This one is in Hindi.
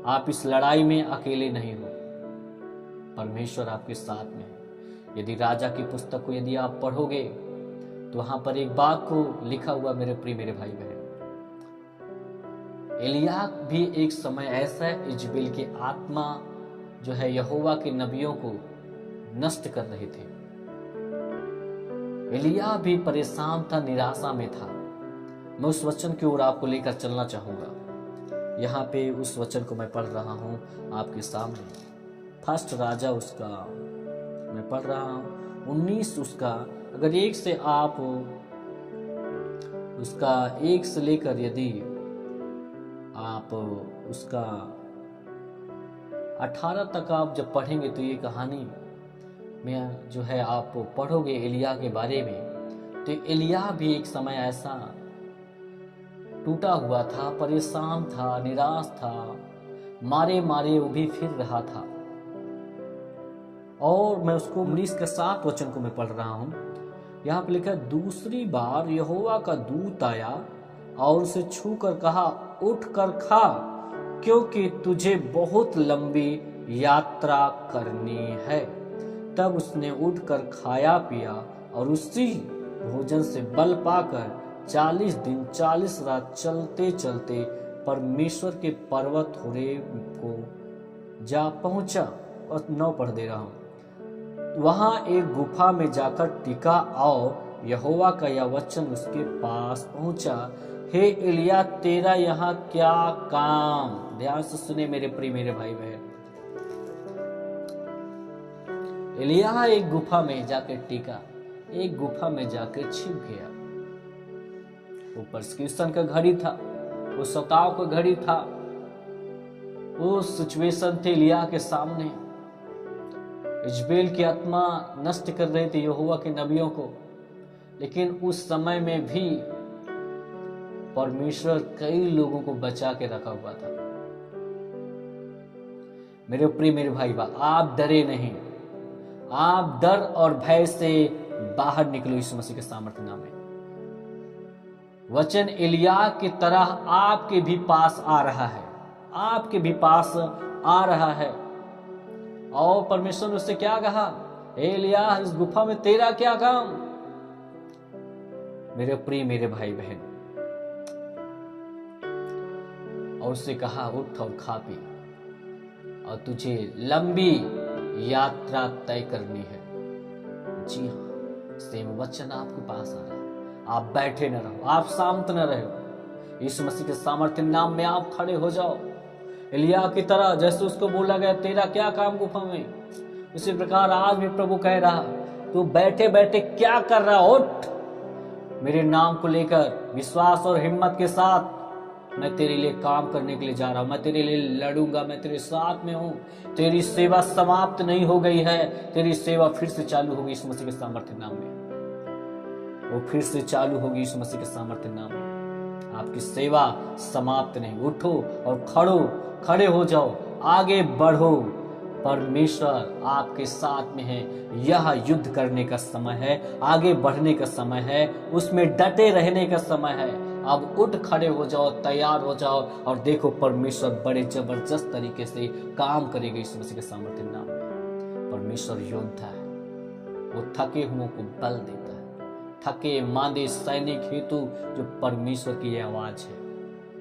आप इस लड़ाई में अकेले नहीं हो, परमेश्वर आपके साथ में है। यदि राजा की पुस्तक को यदि आप पढ़ोगे तो वहां पर एक बात को लिखा हुआ, मेरे प्रिय मेरे भाई बहन, एलिय्याह भी एक समय ऐसा है, इजबेल की आत्मा जो है यहोवा के नबियों को नष्ट कर रहे थे। एलिय्याह भी परेशान था, निराशा में था। मैं उस वचन की ओर आपको लेकर चलना चाहूंगा। यहाँ पे उस वचन को मैं पढ़ रहा हूं आपके सामने। फर्स्ट राजा उसका मैं पढ़ रहा हूं 19 उसका, अगर एक से आप उसका 1 से लेकर यदि आप उसका 18 तक आप जब पढ़ेंगे तो ये कहानी में जो है आप पढ़ोगे एलिय्याह के बारे में, तो एलिय्याह भी एक समय ऐसा टूटा हुआ था, परेशान था, निराश था, मारे मारे वो भी फिर रहा था। और मैं उसको 19 के 7 वचन को मैं पढ़ रहा हूं। यहां पर लिखा है, दूसरी बार यहोवा का दूत आया और उसे छू कर कहा, उठ कर खा, क्योंकि तुझे बहुत लंबी यात्रा करनी है। तब उसने उठकर खाया पिया और उसी भोजन से बल पाकर 40 दिन 40 रात चलते चलते परमेश्वर के पर्वत होरेब को जा पहुंचा। और 9 पढ़ दे रहा हूं। वहां एक गुफा में जाकर टिका और यहोवा का यह वचन उसके पास पहुंचा, हे एलिय्याह, तेरा यहाँ क्या काम। ध्यान से सुने मेरे प्रिय मेरे भाई बहन। एलिय्याह एक गुफा में जाकर टिका, एक गुफा में जाकर छिप गया। वो परसिक्यूशन का घड़ी था, वो सताव का घड़ी था, वो सिचुएशन थे एलिय्याह के सामने। इजबेल की आत्मा नष्ट कर रहे थे यहोवा के नबियों को, लेकिन उस समय में भी परमेश्वर कई लोगों को बचा के रखा हुआ था। मेरे प्रिय मेरे भाई बा, आप डरे नहीं, आप डर और भय से बाहर निकलो यीशु मसीह के सामर्थ्य नाम में। वचन एलिय्याह की तरह आपके भी पास आ रहा है, आपके भी पास आ रहा है। और परमेश्वर ने उससे क्या कहा, एलिय्याह, इस गुफा में तेरा क्या काम। मेरे प्रिय मेरे भाई बहन, और उससे कहा, उठ और खा पी, और तुझे लंबी यात्रा तय करनी है। जी हाँ, सेम वचन आपके पास आ रहा है। आप बैठे न रहो, आप शांत न रहो, यीशु मसीह के सामर्थ्य नाम में आप खड़े हो जाओ। एलिय्याह की तरह जैसे उसको बोला गया, तेरा क्या काम गुफा में, उसी प्रकार आज भी प्रभु कह रहा, तू बैठे बैठे क्या कर रहा, उठ, मेरे नाम को लेकर विश्वास और हिम्मत के साथ मैं तेरे लिए काम करने के लिए जा रहा हूं, मैं तेरे लिए लड़ूंगा, मैं तेरे साथ में हूं। तेरी सेवा समाप्त नहीं हो गई है, तेरी सेवा फिर से चालू होगी यीशु मसीह के सामर्थ्य नाम में। वो फिर से चालू होगी यीशु मसीह के सामर्थ्य नाम में। आपकी सेवा समाप्त नहीं। उठो और खड़े हो जाओ, आगे बढ़ो। परमेश्वर आपके साथ में है। यह युद्ध करने का समय है, आगे बढ़ने का समय है, उसमें डटे रहने का समय है। अब उठ खड़े हो जाओ, तैयार हो जाओ और देखो परमेश्वर बड़े जबरदस्त तरीके से काम करेगा यीशु मसीह के सामर्थ्य नाम में। परमेश्वर योद्धा है, वो थके हुओं को बल देता है। थके मांदे सैनिक हेतु जो परमेश्वर की आवाज है,